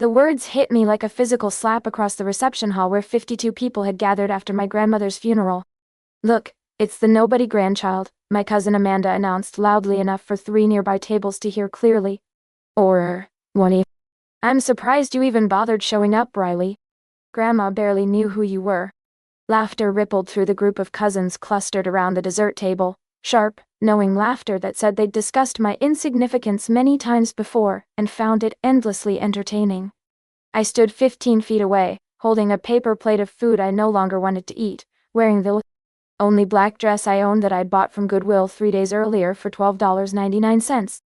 The words hit me like a physical slap across the reception hall where 52 people had gathered after my grandmother's funeral. "Look, it's the nobody grandchild," my cousin Amanda announced loudly enough for 3 nearby tables to hear clearly. "Or, one. I'm surprised you even bothered showing up, Riley. Grandma barely knew who you were." Laughter rippled through the group of cousins clustered around the dessert table, sharp, knowing laughter that said they'd discussed my insignificance many times before and found it endlessly entertaining. I stood 15 feet away, holding a paper plate of food I no longer wanted to eat, wearing the only black dress I owned that I'd bought from Goodwill 3 days earlier for $12.99.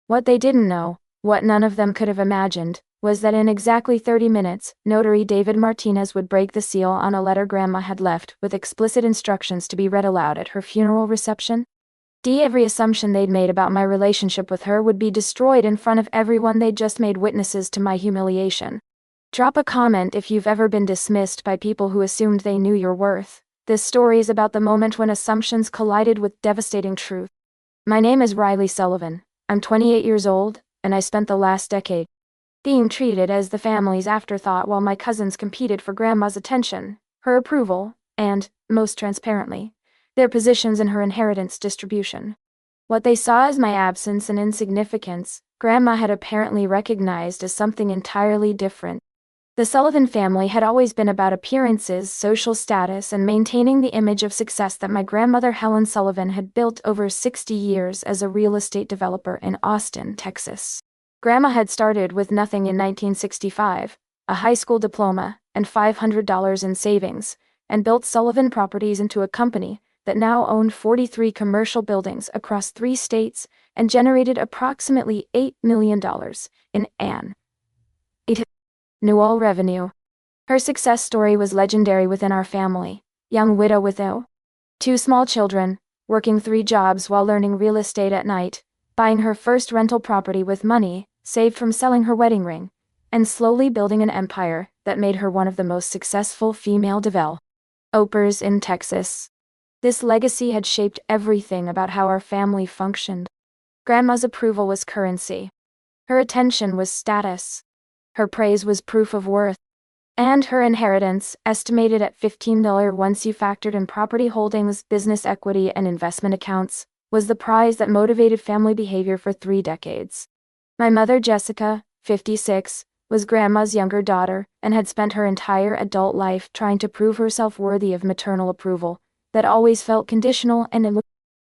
What they didn't know, what none of them could have imagined, was that in exactly 30 minutes, Notary David Martinez would break the seal on a letter Grandma had left with explicit instructions to be read aloud at her funeral reception. Every assumption they'd made about my relationship with her would be destroyed in front of everyone they'd just made witnesses to my humiliation. Drop a comment if you've ever been dismissed by people who assumed they knew your worth. This story is about the moment when assumptions collided with devastating truth. My name is Riley Sullivan. I'm 28 years old, and I spent the last decade being treated as the family's afterthought while my cousins competed for Grandma's attention, her approval, and, most transparently, their positions in her inheritance distribution. What they saw as my absence and insignificance, Grandma had apparently recognized as something entirely different. The Sullivan family had always been about appearances, social status, and maintaining the image of success that my grandmother Helen Sullivan had built over 60 years as a real estate developer in Austin, Texas. Grandma had started with nothing in 1965, a high school diploma, and $500 in savings, and built Sullivan Properties into a company that now owned 43 commercial buildings across 3 states and generated approximately $8 million in annual revenue. Her success story was legendary within our family. Young widow with 2 small children, working 3 jobs while learning real estate at night, buying her first rental property with money saved from selling her wedding ring, and slowly building an empire that made her one of the most successful female developers in Texas. This legacy had shaped everything about how our family functioned. Grandma's approval was currency. Her attention was status. Her praise was proof of worth. And her inheritance, estimated at $15 once you factored in property holdings, business equity, and investment accounts, was the prize that motivated family behavior for 3 decades. My mother, Jessica, 56, was Grandma's younger daughter and had spent her entire adult life trying to prove herself worthy of maternal approval that always felt conditional and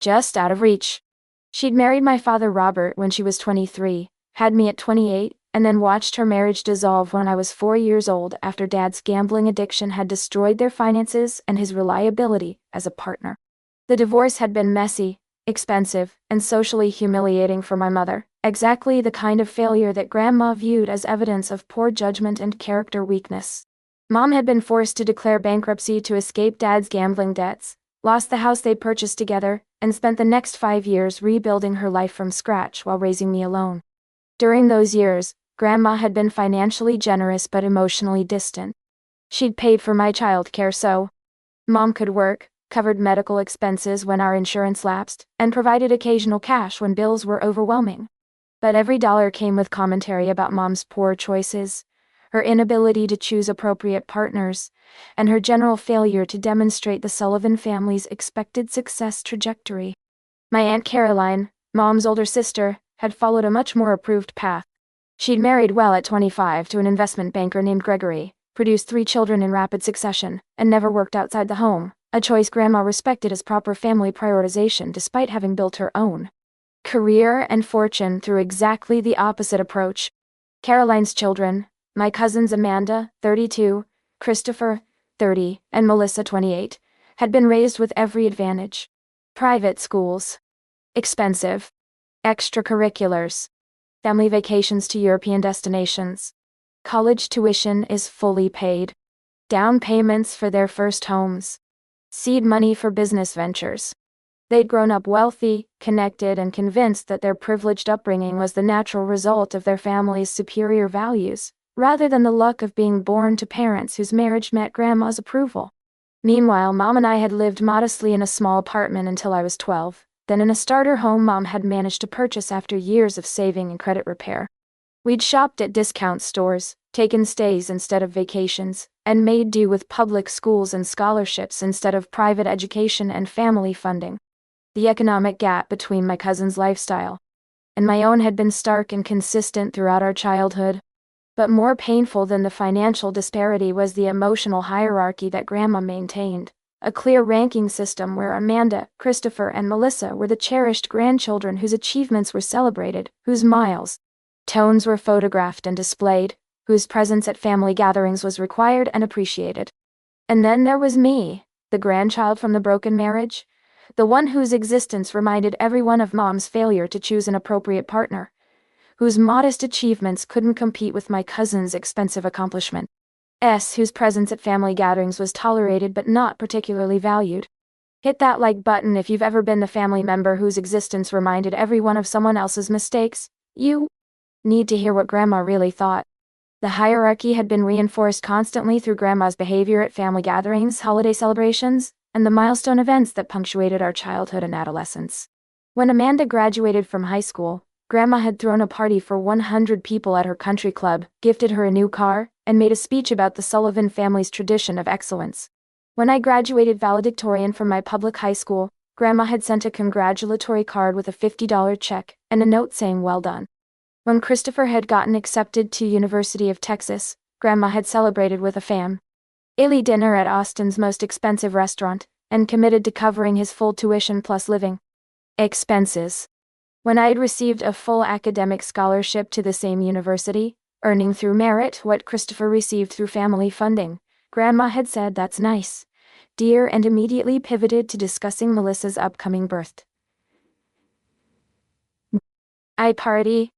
just out of reach. She'd married my father Robert when she was 23, had me at 28, and then watched her marriage dissolve when I was 4 years old after Dad's gambling addiction had destroyed their finances and his reliability as a partner. The divorce had been messy, expensive, and socially humiliating for my mother, exactly the kind of failure that Grandma viewed as evidence of poor judgment and character weakness. Mom had been forced to declare bankruptcy to escape Dad's gambling debts, lost the house they purchased together, and spent the next 5 years rebuilding her life from scratch while raising me alone. During those years, Grandma had been financially generous but emotionally distant. She'd paid for my childcare so Mom could work, covered medical expenses when our insurance lapsed, and provided occasional cash when bills were overwhelming. But every dollar came with commentary about Mom's poor choices, her inability to choose appropriate partners, and her general failure to demonstrate the Sullivan family's expected success trajectory. My Aunt Caroline, Mom's older sister, had followed a much more approved path. She'd married well at 25 to an investment banker named Gregory, produced 3 children in rapid succession, and never worked outside the home, a choice Grandma respected as proper family prioritization despite having built her own career and fortune through exactly the opposite approach. Caroline's children, my cousins Amanda, 32, Christopher, 30, and Melissa, 28, had been raised with every advantage. Private schools. Expensive. Extracurriculars. Family vacations to European destinations. College tuition is fully paid. Down payments for their first homes. Seed money for business ventures. They'd grown up wealthy, connected, and convinced that their privileged upbringing was the natural result of their family's superior values, rather than the luck of being born to parents whose marriage met Grandma's approval. Meanwhile, Mom and I had lived modestly in a small apartment until I was 12, then in a starter home Mom had managed to purchase after years of saving and credit repair. We'd shopped at discount stores, taken stays instead of vacations, and made do with public schools and scholarships instead of private education and family funding. The economic gap between my cousin's lifestyle and my own had been stark and consistent throughout our childhood. But more painful than the financial disparity was the emotional hierarchy that Grandma maintained. A clear ranking system where Amanda, Christopher, and Melissa were the cherished grandchildren whose achievements were celebrated, whose milestones were photographed and displayed, whose presence at family gatherings was required and appreciated. And then there was me, the grandchild from the broken marriage, the one whose existence reminded everyone of Mom's failure to choose an appropriate partner, whose modest achievements couldn't compete with my cousin's expensive accomplishments, whose presence at family gatherings was tolerated but not particularly valued. Hit that like button if you've ever been the family member whose existence reminded everyone of someone else's mistakes. You need to hear what Grandma really thought. The hierarchy had been reinforced constantly through Grandma's behavior at family gatherings, holiday celebrations, and the milestone events that punctuated our childhood and adolescence. When Amanda graduated from high school, Grandma had thrown a party for 100 people at her country club, gifted her a new car, and made a speech about the Sullivan family's tradition of excellence. When I graduated valedictorian from my public high school, Grandma had sent a congratulatory card with a $50 check and a note saying well done. When Christopher had gotten accepted to University of Texas, Grandma had celebrated with a family dinner at Austin's most expensive restaurant, and committed to covering his full tuition plus living expenses. When I had received a full academic scholarship to the same university, earning through merit what Christopher received through family funding, Grandma had said, "That's nice, dear," and immediately pivoted to discussing Melissa's upcoming birthday party.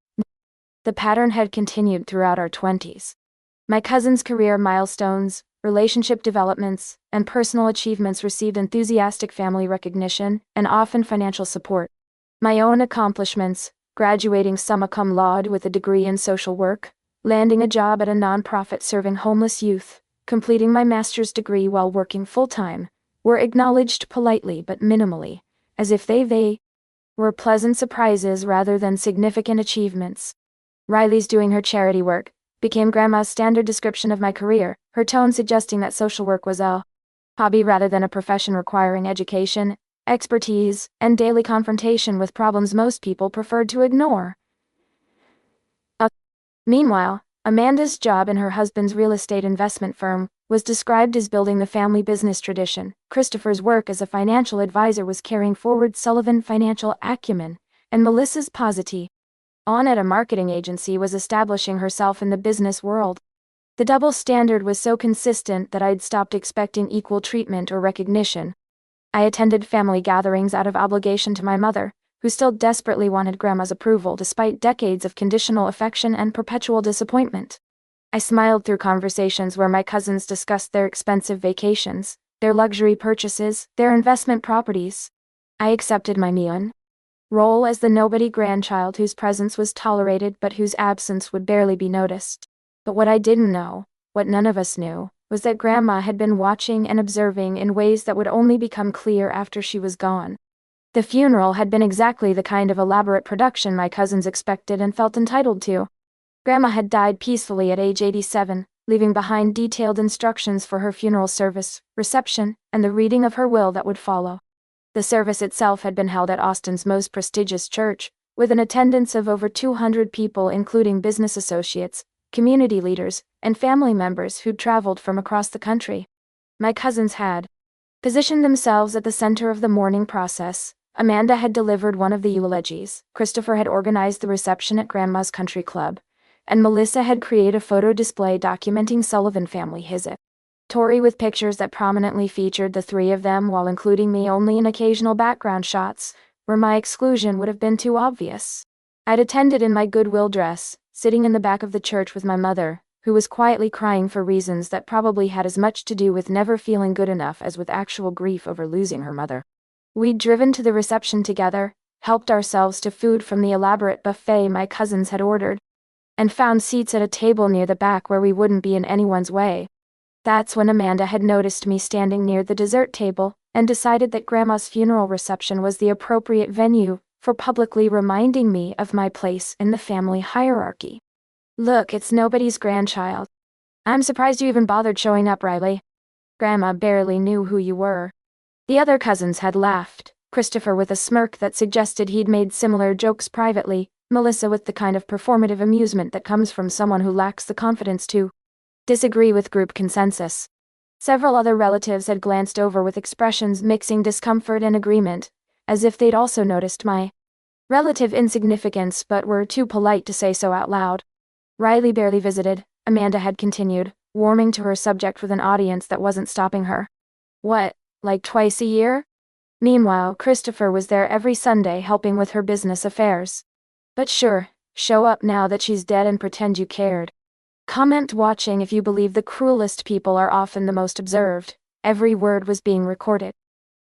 The pattern had continued throughout our 20s. My cousin's career milestones, relationship developments, and personal achievements received enthusiastic family recognition and often financial support. My own accomplishments, graduating summa cum laude with a degree in social work, landing a job at a nonprofit serving homeless youth, completing my master's degree while working full-time, were acknowledged politely but minimally, as if they were pleasant surprises rather than significant achievements. Riley's doing her charity work became Grandma's standard description of my career, her tone suggesting that social work was a hobby rather than a profession requiring education, expertise, and daily confrontation with problems most people preferred to ignore. Meanwhile, Amanda's job in her husband's real estate investment firm was described as building the family business tradition. Christopher's work as a financial advisor was carrying forward Sullivan financial acumen, and Melissa's positivity on at a marketing agency was establishing herself in the business world. The double standard was so consistent that I'd stopped expecting equal treatment or recognition. I attended family gatherings out of obligation to my mother, who still desperately wanted Grandma's approval despite decades of conditional affection and perpetual disappointment. I smiled through conversations where my cousins discussed their expensive vacations, their luxury purchases, their investment properties. I accepted my role as the nobody grandchild whose presence was tolerated but whose absence would barely be noticed. But what I didn't know, what none of us knew, was that Grandma had been watching and observing in ways that would only become clear after she was gone. The funeral had been exactly the kind of elaborate production my cousins expected and felt entitled to. Grandma had died peacefully at age 87, leaving behind detailed instructions for her funeral service, reception, and the reading of her will that would follow. The service itself had been held at Austin's most prestigious church, with an attendance of over 200 people including business associates, community leaders, and family members who'd traveled from across the country. My cousins had positioned themselves at the center of the mourning process. Amanda had delivered one of the eulogies, Christopher had organized the reception at Grandma's country club, and Melissa had created a photo display documenting Sullivan family history. Notary with pictures that prominently featured the three of them while including me only in occasional background shots, where my exclusion would have been too obvious. I'd attended in my Goodwill dress, sitting in the back of the church with my mother, who was quietly crying for reasons that probably had as much to do with never feeling good enough as with actual grief over losing her mother. We'd driven to the reception together, helped ourselves to food from the elaborate buffet my cousins had ordered, and found seats at a table near the back where we wouldn't be in anyone's way. That's when Amanda had noticed me standing near the dessert table, and decided that Grandma's funeral reception was the appropriate venue for publicly reminding me of my place in the family hierarchy. Look, it's nobody's grandchild. I'm surprised you even bothered showing up, Riley. Grandma barely knew who you were. The other cousins had laughed, Christopher with a smirk that suggested he'd made similar jokes privately, Melissa with the kind of performative amusement that comes from someone who lacks the confidence to disagree with group consensus. Several other relatives had glanced over with expressions mixing discomfort and agreement, as if they'd also noticed my relative insignificance but were too polite to say so out loud. Riley barely visited, Amanda had continued, warming to her subject with an audience that wasn't stopping her. What, like twice a year? Meanwhile, Christopher was there every Sunday helping with her business affairs. But sure, show up now that she's dead and pretend you cared. Comment watching if you believe the cruelest people are often the most observed. Every word was being recorded.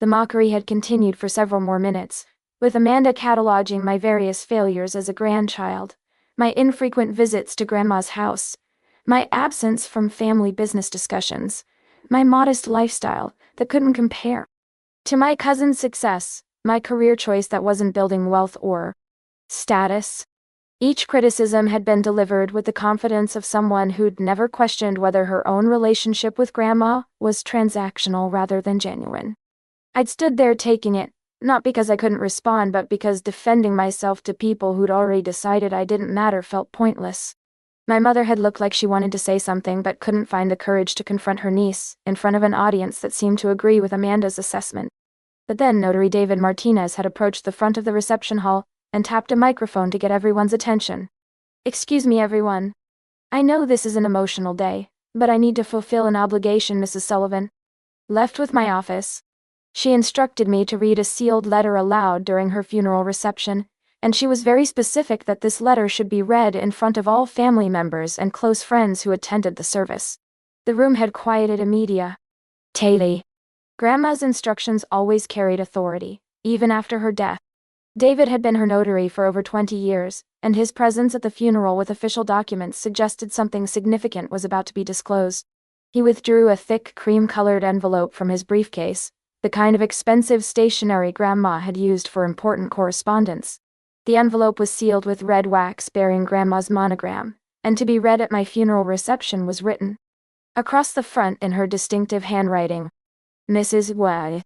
The mockery had continued for several more minutes, with Amanda cataloging my various failures as a grandchild, my infrequent visits to Grandma's house, my absence from family business discussions, my modest lifestyle that couldn't compare to my cousin's success, my career choice that wasn't building wealth or status. Each criticism had been delivered with the confidence of someone who'd never questioned whether her own relationship with Grandma was transactional rather than genuine. I'd stood there taking it, not because I couldn't respond but because defending myself to people who'd already decided I didn't matter felt pointless. My mother had looked like she wanted to say something but couldn't find the courage to confront her niece, in front of an audience that seemed to agree with Amanda's assessment. But then Notary David Martinez had approached the front of the reception hall and tapped a microphone to get everyone's attention. "Excuse me, everyone. I know this is an emotional day, but I need to fulfill an obligation, Mrs. Sullivan." Left with my office, she instructed me to read a sealed letter aloud during her funeral reception, and she was very specific that this letter should be read in front of all family members and close friends who attended the service. The room had quieted immediately. Grandma's instructions always carried authority, even after her death. David had been her notary for over 20 years, and his presence at the funeral with official documents suggested something significant was about to be disclosed. He withdrew a thick cream-colored envelope from his briefcase, the kind of expensive stationery Grandma had used for important correspondence. The envelope was sealed with red wax bearing Grandma's monogram, and to be read at my funeral reception was written across the front in her distinctive handwriting. "Mrs. Y.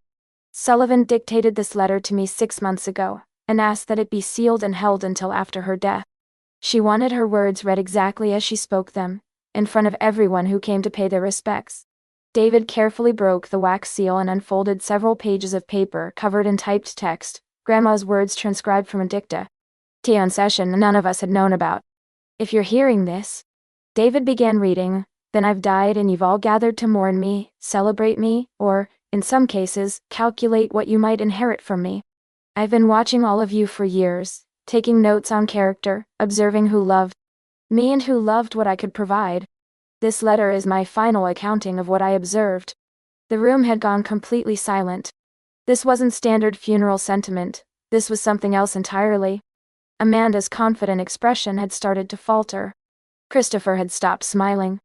Sullivan dictated this letter to me 6 months ago, and asked that it be sealed and held until after her death. She wanted her words read exactly as she spoke them, in front of everyone who came to pay their respects." David carefully broke the wax seal and unfolded several pages of paper covered in typed text, Grandma's words transcribed from a dictation session none of us had known about. "If you're hearing this," David began reading, "then I've died and you've all gathered to mourn me, celebrate me, or, in some cases, calculate what you might inherit from me. I've been watching all of you for years, taking notes on character, observing who loved me and who loved what I could provide. This letter is my final accounting of what I observed." The room had gone completely silent. This wasn't standard funeral sentiment, this was something else entirely. Amanda's confident expression had started to falter. Christopher had stopped smiling.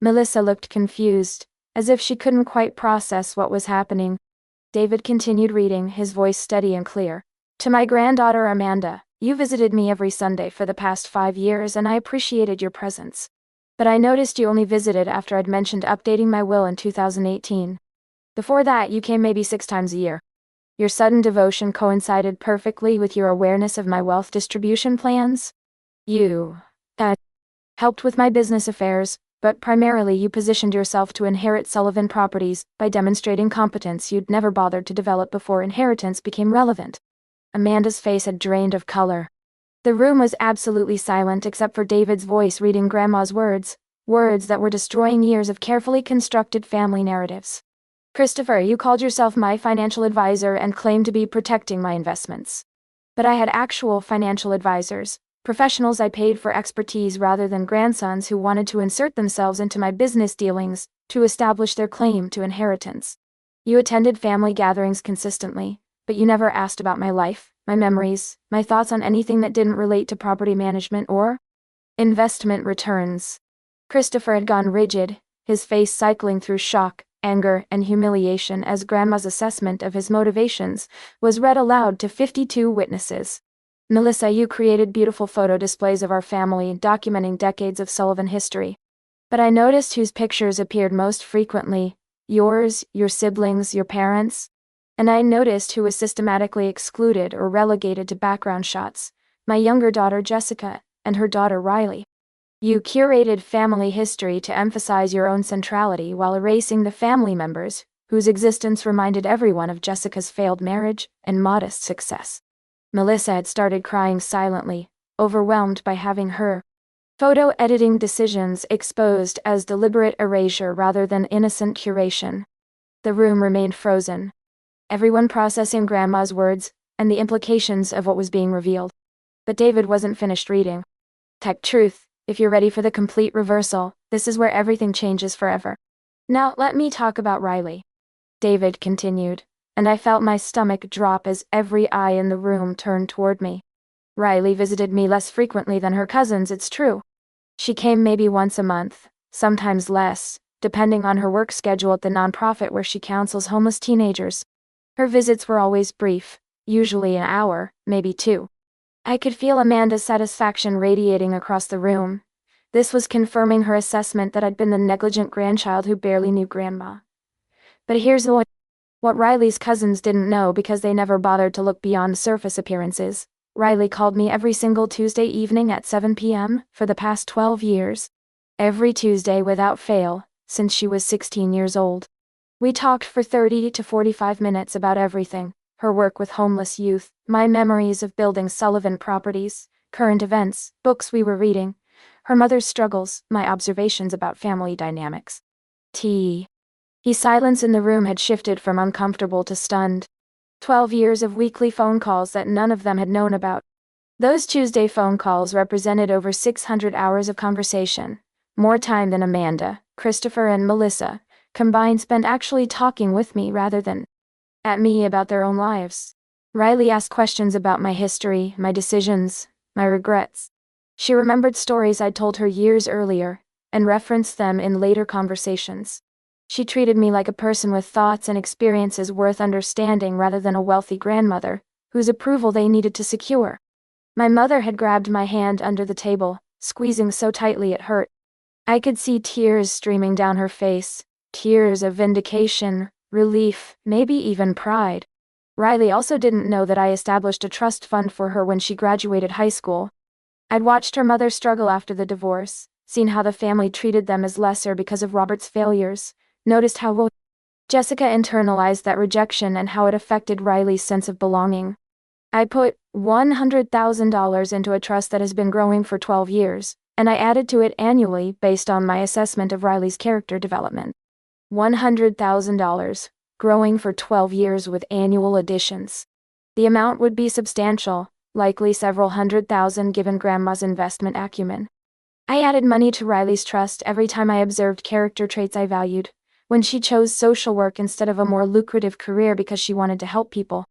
Melissa looked confused, as if she couldn't quite process what was happening. David continued reading, his voice steady and clear. "To my granddaughter Amanda, you visited me every Sunday for the past 5 years and I appreciated your presence. But I noticed you only visited after I'd mentioned updating my will in 2018. Before that, you came maybe 6 times a year. Your sudden devotion coincided perfectly with your awareness of my wealth distribution plans. You helped with my business affairs, but primarily you positioned yourself to inherit Sullivan properties by demonstrating competence you'd never bothered to develop before inheritance became relevant." Amanda's face had drained of color. The room was absolutely silent except for David's voice reading Grandma's words that were destroying years of carefully constructed family narratives. "Christopher, you called yourself my financial advisor and claimed to be protecting my investments. But I had actual financial advisors, professionals I paid for expertise rather than grandsons who wanted to insert themselves into my business dealings to establish their claim to inheritance. You attended family gatherings consistently, but you never asked about my life, my memories, my thoughts on anything that didn't relate to property management or investment returns." Christopher had gone rigid, his face cycling through shock, anger, and humiliation as Grandma's assessment of his motivations was read aloud to 52 witnesses. Melissa, you created beautiful photo displays of our family, documenting decades of Sullivan history. But I noticed whose pictures appeared most frequently. Yours, your siblings, your parents. And I noticed who was systematically excluded or relegated to background shots. My younger daughter Jessica, and her daughter Riley. You curated family history to emphasize your own centrality while erasing the family members, whose existence reminded everyone of Jessica's failed marriage and modest success. Melissa had started crying silently, overwhelmed by having her photo editing decisions exposed as deliberate erasure rather than innocent curation. The room remained frozen, everyone processing Grandma's words and the implications of what was being revealed. But David wasn't finished reading. Tech truth, if you're ready for the complete reversal, this is where everything changes forever. Now let me talk about Riley. David continued, and I felt my stomach drop as every eye in the room turned toward me. Riley visited me less frequently than her cousins, it's true. She came maybe once a month, sometimes less, depending on her work schedule at the nonprofit where she counsels homeless teenagers. Her visits were always brief, usually an hour, maybe two. I could feel Amanda's satisfaction radiating across the room. This was confirming her assessment that I'd been the negligent grandchild who barely knew Grandma. But here's what Riley's cousins didn't know, because they never bothered to look beyond surface appearances. Riley called me every single Tuesday evening at 7 p.m. for the past 12 years. Every Tuesday without fail, since she was 16 years old. We talked for 30 to 45 minutes about everything: her work with homeless youth, my memories of building Sullivan properties, current events, books we were reading, her mother's struggles, my observations about family dynamics. His silence in the room had shifted from uncomfortable to stunned. 12 years of weekly phone calls that none of them had known about. Those Tuesday phone calls represented over 600 hours of conversation, more time than Amanda, Christopher, and Melissa combined spent actually talking with me rather than at me about their own lives. Riley asked questions about my history, my decisions, my regrets. She remembered stories I'd told her years earlier, and referenced them in later conversations. She treated me like a person with thoughts and experiences worth understanding rather than a wealthy grandmother, whose approval they needed to secure. My mother had grabbed my hand under the table, squeezing so tightly it hurt. I could see tears streaming down her face, tears of vindication, relief, maybe even pride. Riley also didn't know that I established a trust fund for her when she graduated high school. I'd watched her mother struggle after the divorce, seen how the family treated them as lesser because of Robert's failures, noticed how Jessica internalized that rejection and how it affected Riley's sense of belonging. I put $100,000 into a trust that has been growing for 12 years, and I added to it annually based on my assessment of Riley's character development. $100,000, growing for 12 years with annual additions. The amount would be substantial, likely several $100,000 given Grandma's investment acumen. I added money to Riley's trust every time I observed character traits I valued, when she chose social work instead of a more lucrative career because she wanted to help people.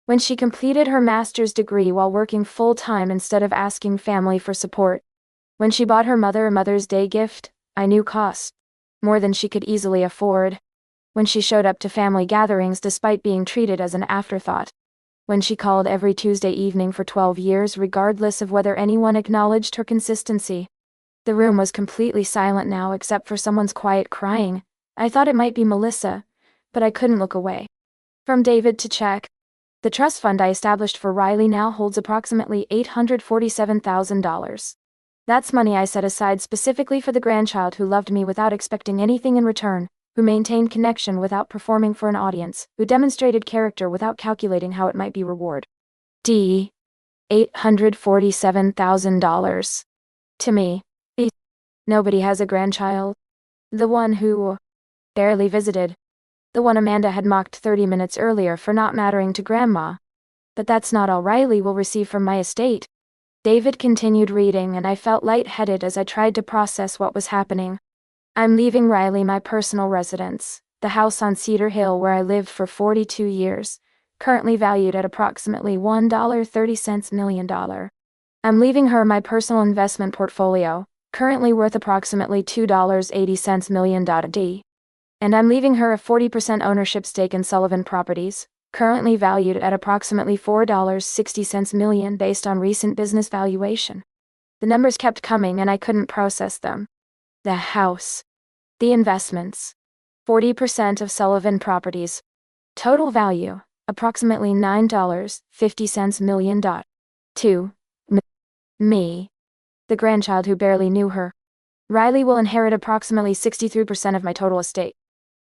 When she completed her master's degree while working full-time instead of asking family for support. When she bought her mother a Mother's Day gift, I knew cost. More than she could easily afford. When she showed up to family gatherings despite being treated as an afterthought. When she called every Tuesday evening for 12 years regardless of whether anyone acknowledged her consistency. The room was completely silent now except for someone's quiet crying. I thought it might be Melissa, but I couldn't look away. From David to check. The trust fund I established for Riley now holds approximately $847,000. That's money I set aside specifically for the grandchild who loved me without expecting anything in return, who maintained connection without performing for an audience, who demonstrated character without calculating how it might be rewarded. $847,000. To me. Nobody has a grandchild. The one who barely visited. The one Amanda had mocked 30 minutes earlier for not mattering to Grandma. But that's not all Riley will receive from my estate. David continued reading and I felt lightheaded as I tried to process what was happening. I'm leaving Riley my personal residence, the house on Cedar Hill where I lived for 42 years, currently valued at approximately $1.30 million. I'm leaving her my personal investment portfolio, currently worth approximately $2.80 million. And I'm leaving her a 40% ownership stake in Sullivan Properties, currently valued at approximately $4.60 million based on recent business valuation. The numbers kept coming and I couldn't process them. The house. The investments. 40% of Sullivan Properties. Total value, approximately $9.50 million. 2. Me. The grandchild who barely knew her. Riley will inherit approximately 63% of my total estate.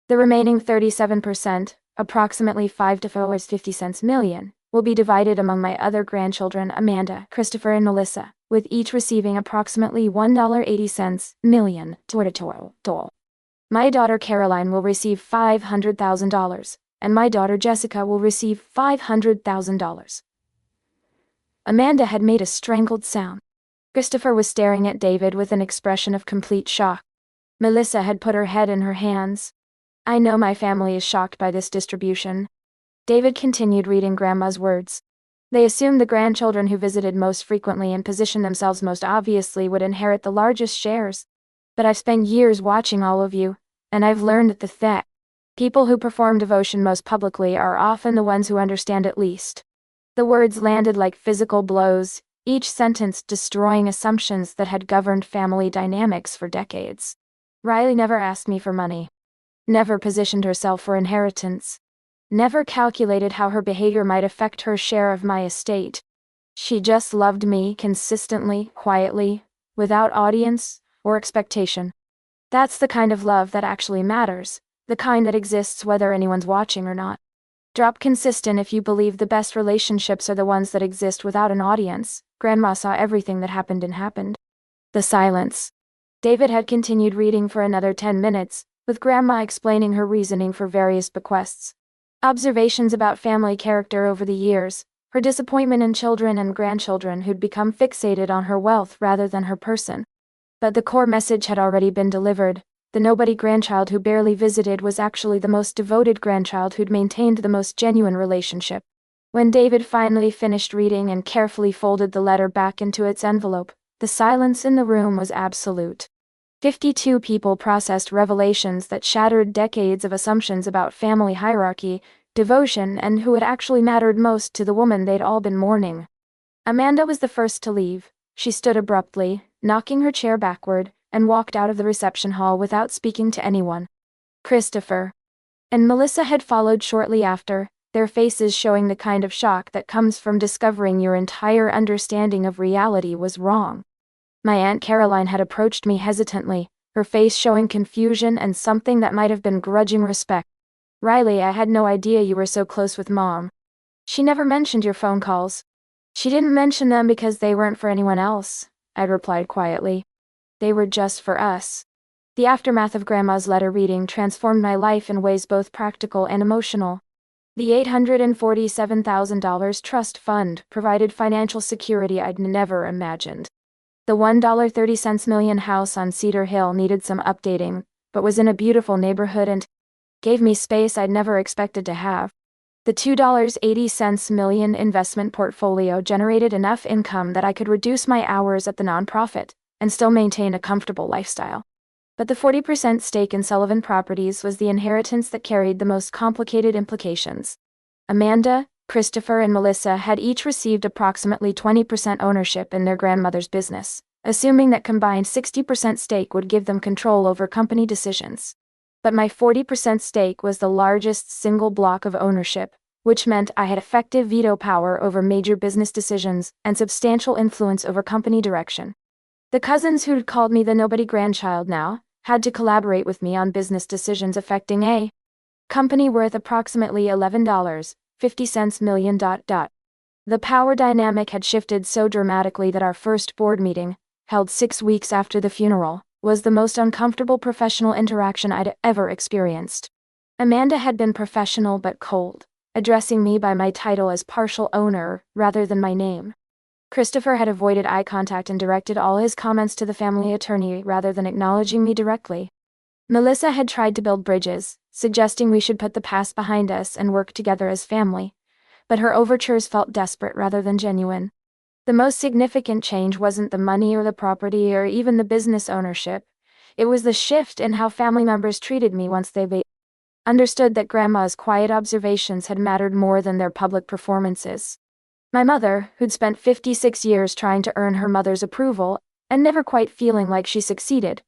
The remaining 37%, approximately $5.50 million, will be divided among my other grandchildren Amanda, Christopher and Melissa, with each receiving approximately $1.80 million. My daughter Caroline will receive $500,000, and my daughter Jessica will receive $500,000. Amanda had made a strangled sound. Christopher was staring at David with an expression of complete shock. Melissa had put her head in her hands. I know my family is shocked by this distribution. David continued reading Grandma's words. They assumed the grandchildren who visited most frequently and positioned themselves most obviously would inherit the largest shares. But I've spent years watching all of you, and I've learned that people who perform devotion most publicly are often the ones who understand it least. The words landed like physical blows, each sentence destroying assumptions that had governed family dynamics for decades. Riley never asked me for money. Never positioned herself for inheritance. Never calculated how her behavior might affect her share of my estate. She just loved me consistently, quietly, without audience or expectation. That's the kind of love that actually matters, the kind that exists whether anyone's watching or not. Drop consistent if you believe the best relationships are the ones that exist without an audience. Grandma saw everything that happened. The silence. David had continued reading for another 10 minutes, with Grandma explaining her reasoning for various bequests. Observations about family character over the years, her disappointment in children and grandchildren who'd become fixated on her wealth rather than her person. But the core message had already been delivered. The nobody grandchild who barely visited was actually the most devoted grandchild who'd maintained the most genuine relationship. When David finally finished reading and carefully folded the letter back into its envelope, the silence in the room was absolute. 52 people processed revelations that shattered decades of assumptions about family hierarchy, devotion, and who had actually mattered most to the woman they'd all been mourning. Amanda was the first to leave. She stood abruptly, knocking her chair backward, and walked out of the reception hall without speaking to anyone. Christopher and Melissa had followed shortly after, their faces showing the kind of shock that comes from discovering your entire understanding of reality was wrong. My Aunt Caroline had approached me hesitantly, her face showing confusion and something that might have been grudging respect. Riley, I had no idea you were so close with Mom. She never mentioned your phone calls. She didn't mention them because they weren't for anyone else, I replied quietly. They were just for us. The aftermath of Grandma's letter reading transformed my life in ways both practical and emotional. The $847,000 trust fund provided financial security I'd never imagined. The $1.30 million house on Cedar Hill needed some updating, but was in a beautiful neighborhood and gave me space I'd never expected to have. The $2.80 million investment portfolio generated enough income that I could reduce my hours at the nonprofit and still maintain a comfortable lifestyle. But the 40% stake in Sullivan Properties was the inheritance that carried the most complicated implications. Amanda, Christopher, and Melissa had each received approximately 20% ownership in their grandmother's business, assuming that combined 60% stake would give them control over company decisions. But my 40% stake was the largest single block of ownership, which meant I had effective veto power over major business decisions and substantial influence over company direction. The cousins who'd called me the nobody grandchild now had to collaborate with me on business decisions affecting a company worth approximately $11.50 million. The power dynamic had shifted so dramatically that our first board meeting, held 6 weeks after the funeral, was the most uncomfortable professional interaction I'd ever experienced. Amanda had been professional but cold, addressing me by my title as partial owner rather than my name. Christopher had avoided eye contact and directed all his comments to the family attorney rather than acknowledging me directly. Melissa had tried to build bridges, suggesting we should put the past behind us and work together as family, but her overtures felt desperate rather than genuine. The most significant change wasn't the money or the property or even the business ownership. It was the shift in how family members treated me once they understood that Grandma's quiet observations had mattered more than their public performances. My mother, who'd spent 56 years trying to earn her mother's approval, and never quite feeling like she succeeded.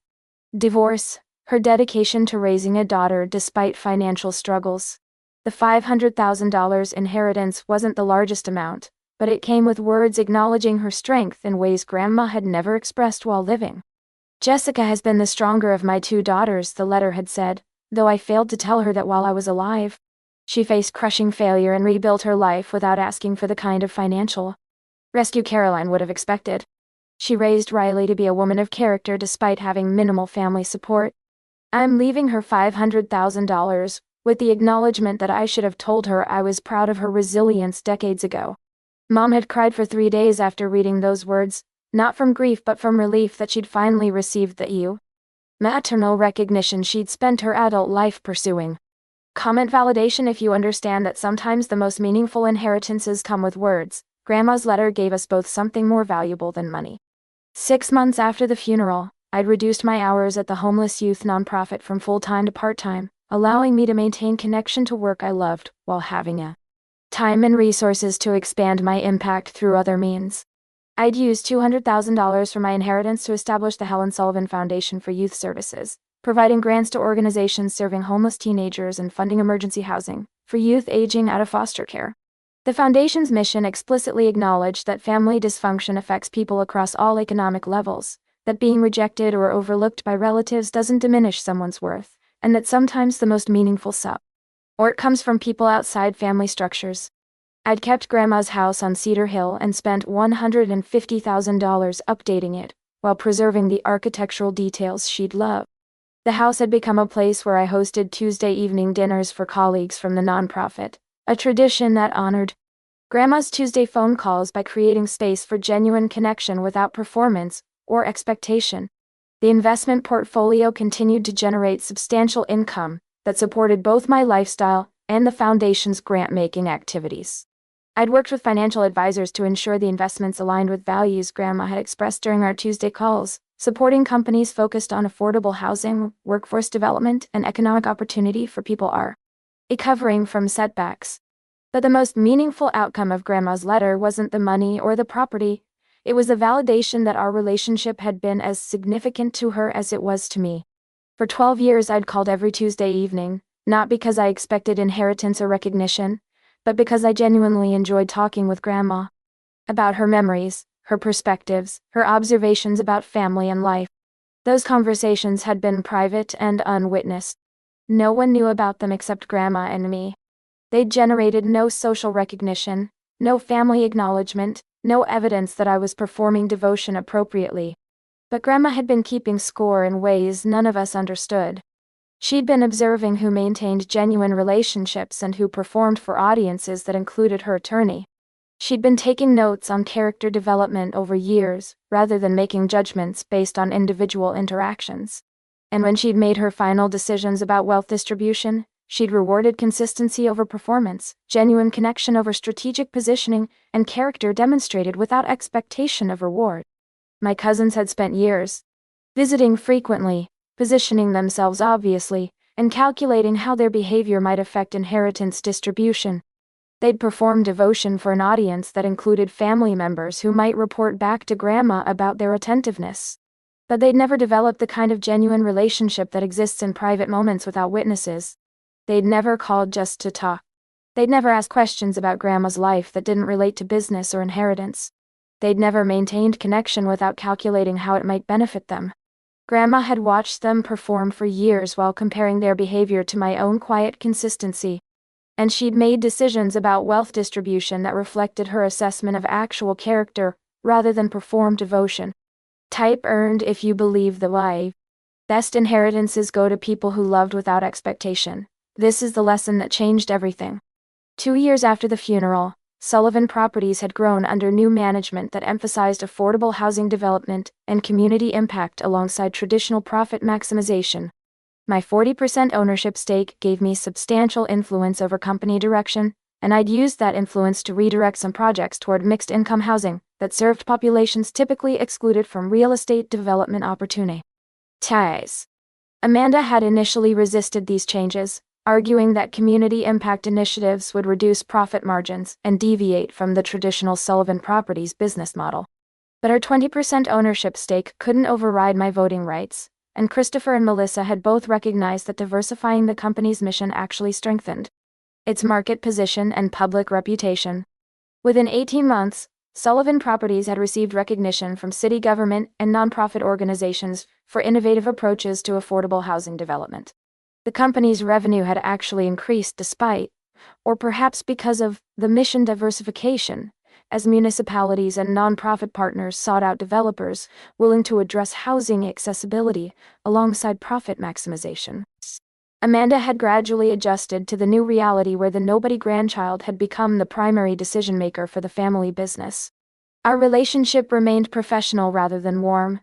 Divorce, her dedication to raising a daughter despite financial struggles. The $500,000 inheritance wasn't the largest amount, but it came with words acknowledging her strength in ways Grandma had never expressed while living. Jessica has been the stronger of my two daughters, the letter had said, though I failed to tell her that while I was alive. She faced crushing failure and rebuilt her life without asking for the kind of financial rescue Caroline would have expected. She raised Riley to be a woman of character despite having minimal family support. I'm leaving her $500,000, with the acknowledgement that I should have told her I was proud of her resilience decades ago. Mom had cried for 3 days after reading those words, not from grief but from relief that she'd finally received the maternal recognition she'd spent her adult life pursuing. Comment validation: if you understand that sometimes the most meaningful inheritances come with words, Grandma's letter gave us both something more valuable than money. 6 months after the funeral, I'd reduced my hours at the homeless youth nonprofit from full-time to part-time, allowing me to maintain connection to work I loved, while having time and resources to expand my impact through other means. I'd used $200,000 from my inheritance to establish the Helen Sullivan Foundation for Youth Services, providing grants to organizations serving homeless teenagers and funding emergency housing for youth aging out of foster care. The foundation's mission explicitly acknowledged that family dysfunction affects people across all economic levels, that being rejected or overlooked by relatives doesn't diminish someone's worth, and that sometimes the most meaningful support comes from people outside family structures. I'd kept Grandma's house on Cedar Hill and spent $150,000 updating it, while preserving the architectural details she'd loved. The house had become a place where I hosted Tuesday evening dinners for colleagues from the nonprofit, a tradition that honored Grandma's Tuesday phone calls by creating space for genuine connection without performance or expectation. The investment portfolio continued to generate substantial income that supported both my lifestyle and the foundation's grant-making activities. I'd worked with financial advisors to ensure the investments aligned with values Grandma had expressed during our Tuesday calls, supporting companies focused on affordable housing, workforce development, and economic opportunity for people recovering from setbacks. But the most meaningful outcome of Grandma's letter wasn't the money or the property. It was the validation that our relationship had been as significant to her as it was to me. For 12 years I'd called every Tuesday evening, not because I expected inheritance or recognition, but because I genuinely enjoyed talking with Grandma about her memories, her perspectives, her observations about family and life. Those conversations had been private and unwitnessed. No one knew about them except Grandma and me. They'd generated no social recognition, no family acknowledgement, no evidence that I was performing devotion appropriately. But Grandma had been keeping score in ways none of us understood. She'd been observing who maintained genuine relationships and who performed for audiences that included her attorney. She'd been taking notes on character development over years, rather than making judgments based on individual interactions. And when she'd made her final decisions about wealth distribution, she'd rewarded consistency over performance, genuine connection over strategic positioning, and character demonstrated without expectation of reward. My cousins had spent years visiting frequently, positioning themselves obviously, and calculating how their behavior might affect inheritance distribution. They'd perform devotion for an audience that included family members who might report back to Grandma about their attentiveness. But they'd never developed the kind of genuine relationship that exists in private moments without witnesses. They'd never called just to talk. They'd never asked questions about Grandma's life that didn't relate to business or inheritance. They'd never maintained connection without calculating how it might benefit them. Grandma had watched them perform for years while comparing their behavior to my own quiet consistency. And she'd made decisions about wealth distribution that reflected her assessment of actual character, rather than performed devotion. Type earned: if you believe the lie. Best inheritances go to people who loved without expectation. This is the lesson that changed everything. 2 years after the funeral, Sullivan Properties had grown under new management that emphasized affordable housing development and community impact alongside traditional profit maximization. My 40% ownership stake gave me substantial influence over company direction, and I'd used that influence to redirect some projects toward mixed-income housing that served populations typically excluded from real estate development opportunities. Amanda had initially resisted these changes, arguing that community impact initiatives would reduce profit margins and deviate from the traditional Sullivan Properties business model. But her 20% ownership stake couldn't override my voting rights, and Christopher and Melissa had both recognized that diversifying the company's mission actually strengthened its market position and public reputation. Within 18 months, Sullivan Properties had received recognition from city government and nonprofit organizations for innovative approaches to affordable housing development. The company's revenue had actually increased despite, or perhaps because of, the mission diversification, as municipalities and nonprofit partners sought out developers willing to address housing accessibility alongside profit maximization. Amanda had gradually adjusted to the new reality where the nobody grandchild had become the primary decision-maker for the family business. Our relationship remained professional rather than warm,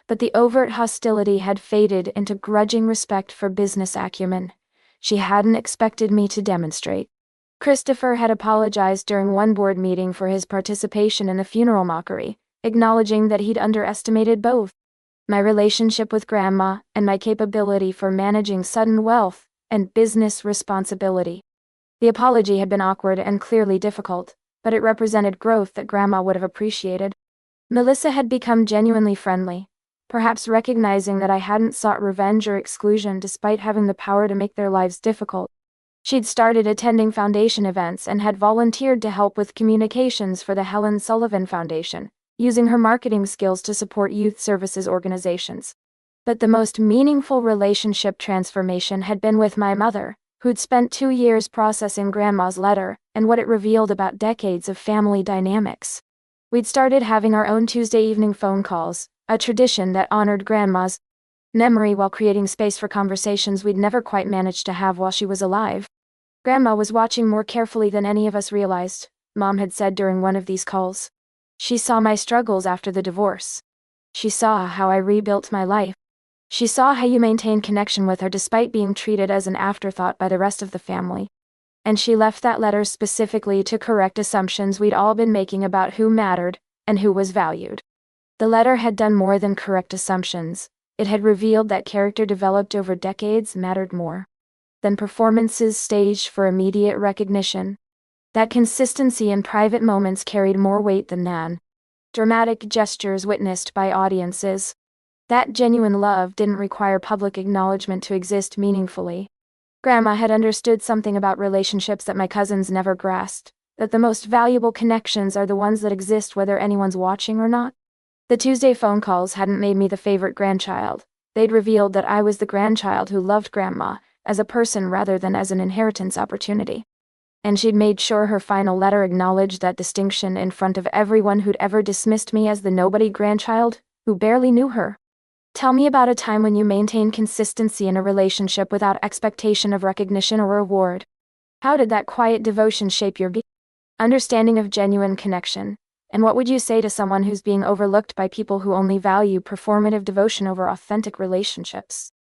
but the overt hostility had faded into grudging respect for business acumen she hadn't expected me to demonstrate. Christopher had apologized during one board meeting for his participation in the funeral mockery, acknowledging that he'd underestimated both my relationship with Grandma and my capability for managing sudden wealth and business responsibility. The apology had been awkward and clearly difficult, but it represented growth that Grandma would have appreciated. Melissa had become genuinely friendly, perhaps recognizing that I hadn't sought revenge or exclusion despite having the power to make their lives difficult. She'd started attending foundation events and had volunteered to help with communications for the Helen Sullivan Foundation, using her marketing skills to support youth services organizations. But the most meaningful relationship transformation had been with my mother, who'd spent 2 years processing Grandma's letter and what it revealed about decades of family dynamics. We'd started having our own Tuesday evening phone calls, a tradition that honored Grandma's memory while creating space for conversations we'd never quite managed to have while she was alive. Grandma was watching more carefully than any of us realized, Mom had said during one of these calls. She saw my struggles after the divorce. She saw how I rebuilt my life. She saw how you maintained connection with her despite being treated as an afterthought by the rest of the family. And she left that letter specifically to correct assumptions we'd all been making about who mattered and who was valued. The letter had done more than correct assumptions. It had revealed that character developed over decades mattered more than performances staged for immediate recognition. That consistency in private moments carried more weight than dramatic gestures witnessed by audiences. That genuine love didn't require public acknowledgement to exist meaningfully. Grandma had understood something about relationships that my cousins never grasped, that the most valuable connections are the ones that exist whether anyone's watching or not. The Tuesday phone calls hadn't made me the favorite grandchild. They'd revealed that I was the grandchild who loved Grandma, as a person rather than as an inheritance opportunity. And she'd made sure her final letter acknowledged that distinction in front of everyone who'd ever dismissed me as the nobody grandchild, who barely knew her. Tell me about a time when you maintained consistency in a relationship without expectation of recognition or reward. How did that quiet devotion shape your understanding of genuine connection? And what would you say to someone who's being overlooked by people who only value performative devotion over authentic relationships?